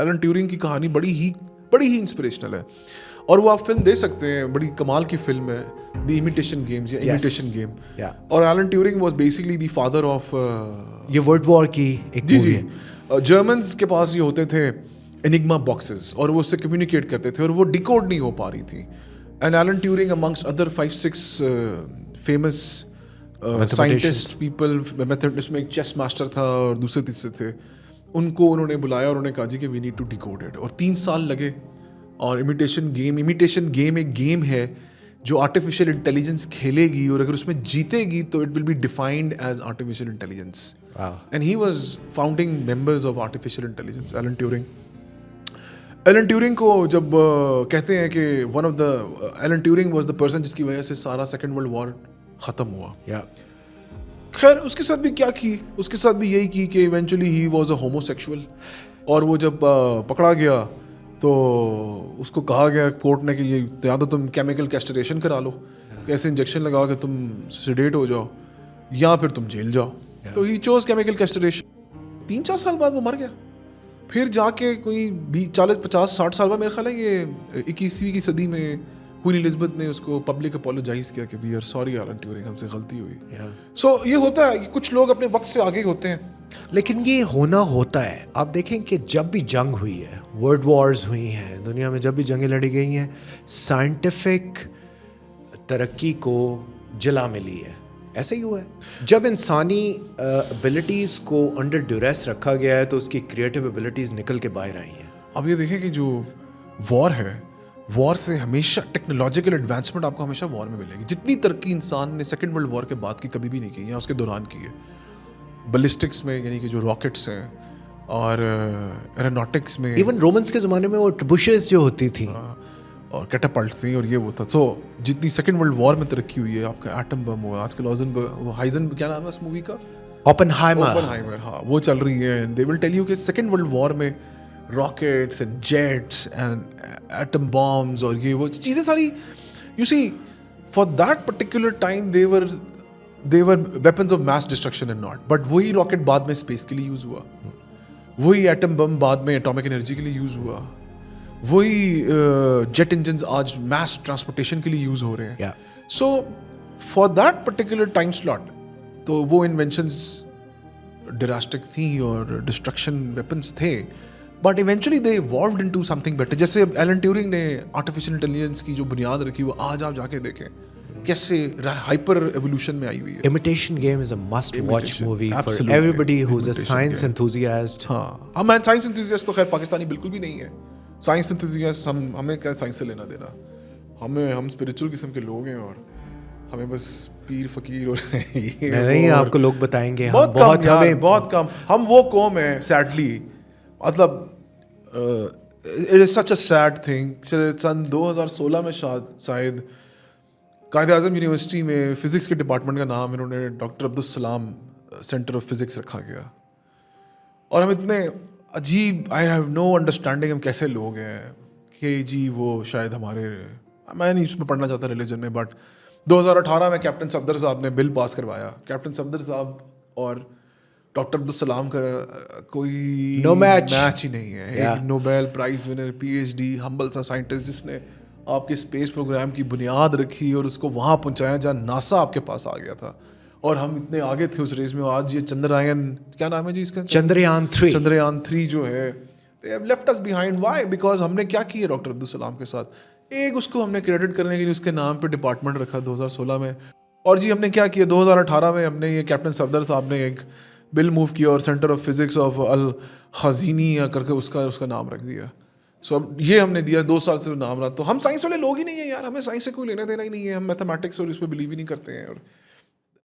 Alan Turing की कहानी बड़ी ही इंस्पिरेशनल है, और वो आप फिल्म दे सकते हैं, बड़ी कमाल की फिल्म है, द इमिटेशन गेम्स या इमिटेशन गेम। और Elon Turing was basically the father of ये वर्ल्ड वॉर की एक मूवी है। जर्मन्स के पास ये होते थे एनिग्मा बॉक्सेस, और वो उससे कम्युनिकेट करते थे और वो डिकोड नहीं हो पा रही थी। And Alan Turing amongst other 5-6 famous scientist people, mathematics में एक चेस मास्टर था और दूसरे तीसरे थे, उनको उन्होंने बुलाया और उन्होंने कहा जी कि we need to decode it, और 3 साल लगे। और इमिटेशन गेम एक गेम है जो आर्टिफिशियल इंटेलिजेंस खेलेगी, और अगर उसमें जीतेगी तो it will be defined as artificial intelligence. And he was founding members of artificial intelligence, Alan Turing. Alan Turing को जब कहते हैं कि Alan Turing was the person जिसकी वजह से सारा सेकेंड वर्ल्ड वॉर ख़त्म हुआ। खैर उसके साथ भी क्या की, उसके साथ भी यही की कि eventually he was a homosexual, और वो जब पकड़ा गया तो उसको कहा गया कोर्ट ने कि ये या तो तुम केमिकल कैस्ट्रेशन करा लो, कैसे इंजेक्शन लगा के तुम सेडेट हो जाओ, या फिर तुम जेल जाओ। तो ही चोज केमिकल कैस्ट्रेशन। 3-4 साल बाद वो मर गया। फिर जाके कोई 40-50-60 साल बाद, मेरे ख्याल है ये 21वीं की सदी में क्वीन एलिजाबेथ ने उसको पब्लिक अपोलोजाइज किया कि we are sorry Alan Turing, हमसे गलती हुई। सो ये होता है कि कुछ लोग अपने वक्त से आगे होते हैं, लेकिन ये होना होता है। आप देखें कि जब भी जंग हुई है, वर्ल्ड वॉर्स हुई हैं दुनिया में, जब भी जंगें लड़ी गई हैं, साइंटिफिक तरक्की को जला मिली है। ऐसा ही हुआ है। जब इंसानी एबिलिटीज़ को अंडर ड्यूरेस रखा गया है तो उसकी क्रिएटिव एबिलिटीज़ निकल के बाहर आई हैं। अब ये देखें कि जो वॉर है, वॉर से हमेशा टेक्नोलॉजिकल एडवांसमेंट आपको हमेशा वॉर में मिलेगी। जितनी तरक्की इंसान ने सेकेंड वर्ल्ड वॉर के बाद की कभी भी नहीं की या उसके दौरान की है, बैलिस्टिक्स में यानी कि जो रॉकेट्स हैं, और एरोनॉटिक्स में, इवन रोमन्स के ज़माने में वो ट्रिब्यूशेस जो होती थी, और कैटापल्ट थी, और ये वो था। सो जितनी सेकेंड वर्ल्ड वॉर में तरक्की हुई है, आपका एटम बम हुआ, आजकल हाइजन क्या नाम है उस मूवी का, ओपेनहाइमर, हाँ वो चल रही है। दे विल टेल यू कि सेकेंड वर्ल्ड वॉर में rockets and jets and atom bombs और ये वो चीज़ें सारी, you see for that particular time they were weapons of mass destruction and not. But वही रॉकेट बाद में स्पेस के लिए यूज़ हुआ, वही एटम बम बाद में एटॉमिक एनर्जी के लिए यूज़ हुआ, वही जेट इंजन्स आज मास ट्रांसपोर्टेशन के लिए यूज़ हो रहे हैं। So for that particular time slot तो वो इन्वेंशंस ड्रास्टिक थी और डिस्ट्रक्शन वेपन्स थे, but eventually they evolved into something better. जैसे एलन ट्यूरिंग ने आर्टिफिशियल इंटेलिजेंस की जो बुनियाद रखी, वो आज आप जाके देखें कैसे हाइपर एवोल्यूशन में आई हुई है। Imitation game is a must watch movie for everybody who is a science enthusiast. हाँ, हम साइंस एंथुसियास्ट तो खैर पाकिस्तानी बिल्कुल भी नहीं है। साइंस एंथुसियास्ट हमें क्या साइंस से लेना देना, हम स्पिरिचुअल किस्म के लोग हैं, और हमें बस पीर फकीर और ये नहीं, आपको लोग बताएंगे बहुत कम हम वो कौम है सैडली, मतलब it is such a sad thing. सन 2016 में शायद कायद आज़म यूनिवर्सिटी में फ़िज़िक्स के डिपार्टमेंट का नाम इन्होंने doctor Abdul Salam centre of physics रखा गया, और हम इतने अजीब, आई हैव नो अंडरस्टैंडिंग हम कैसे लोग हैं कि जी वो शायद हमारे, मैं नहीं उसमें पढ़ना चाहता रिलीजन में, बट 2018 में कैप्टन सफदर साहब ने बिल पास करवाया। कैप्टन सफदर साहब और डॉक्टर अब्दुल सलाम का कोई मैच ही नहीं है। एक Nobel prize winner, PhD, humble सा साइंटिस्ट जिसने आपके स्पेस प्रोग्राम की बुनियाद रखी और उसको वहाँ पहुँचाया जहाँ नासा आपके पास आ गया था, और हम इतने आगे थे उस रेस में। आज ये चंद्रयान, क्या नाम है जी इसका, चंद्रयान 3 जो है, they have left us behind. Why? Because हमने क्या किया डॉक्टर अब्दुल सलाम के साथ, एक उसको हमने क्रेडिट करने के लिए उसके नाम पे डिपार्टमेंट रखा 2016 में, और जी हमने क्या किया 2018 में हमने ये कैप्टन सफदर साहब ने एक बिल मूव किया और सेंटर ऑफ फिजिक्स ऑफ अल खजीनी या करके उसका नाम रख दिया। सो अब ये हमने दिया 2 साल से नाम रहा। तो हम साइंस वाले लोग ही नहीं है यार, हमें साइंस से कोई लेना देना ही नहीं है, हम मैथमेटिक्स और इस पर बिलीव ही नहीं करते हैं। और